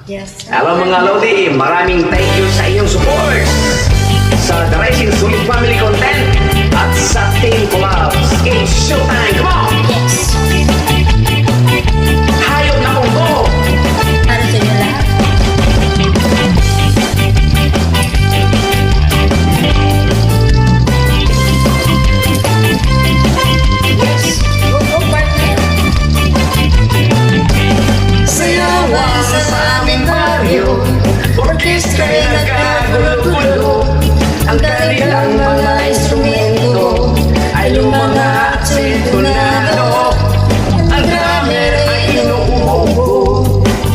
Yes. Hello mga Lodi, maraming thank you sa inyong support sa The Rising Solid Family Content at sa Team Collabs. It's showtime, come on! Yes. Hayop na kong go! Para sa inyo lahat. Yes. Go, go, partner. Sayawan sa aming baryo, orkestra'y nagkagulo-gulo. Ang kanilang mga instrumento ay lumanga at sintonado. Ang drummer ay inuubo,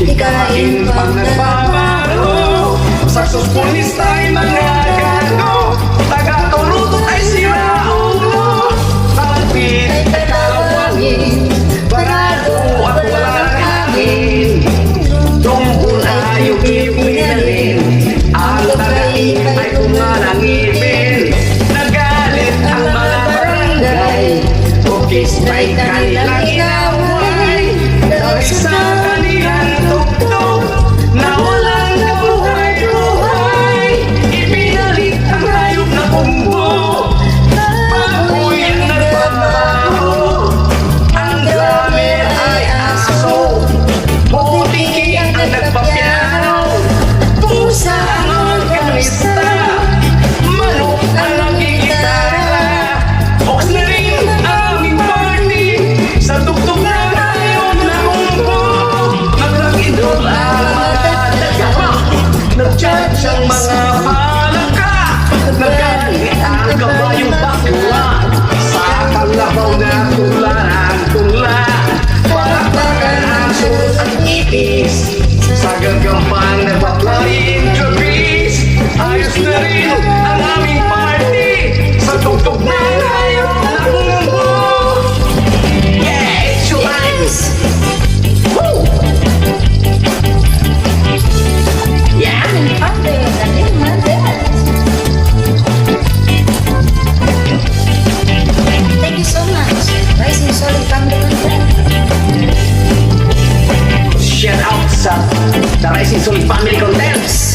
hikain pang nagbabaro. Saxophonista ay mga gago, taga-turutot ay siraulo. Palpit ay tatawagin, barado at walang hangin. Tumbon ay yung ang tagain ay kumalangipin. Nagalit ang mga barangay, orkestra'y kanilang inaway. Dahil sa kanilang tugtog na walang kabuhay-buhay, ipinalit ang hayop na kumbo, baboy ang nagbabaho. Ang drummer ay aso, butiki ang nagpapiano. Pusa ang organista, manok ang nagigitara. Ox na rin ang aming party, sa tugtog na hayop na kumbo. Nagkakidol ang mga daga, nag-judge ang mga palaka. Nagalit ang kabayong bakla, sa kalabaw na tula ng tula. Palakpakan ang suot at itis, sa gagampang nagpa-flying trapeze. Ayos na rin ang aming party, sa tugtog ng hayop na bumbo. Yeah, it's your lives! Woo! Yeah! Partner, galing man din. Thank you so much. Rising Solid Family Content. Shout out sa The Rising Solid Family Contents.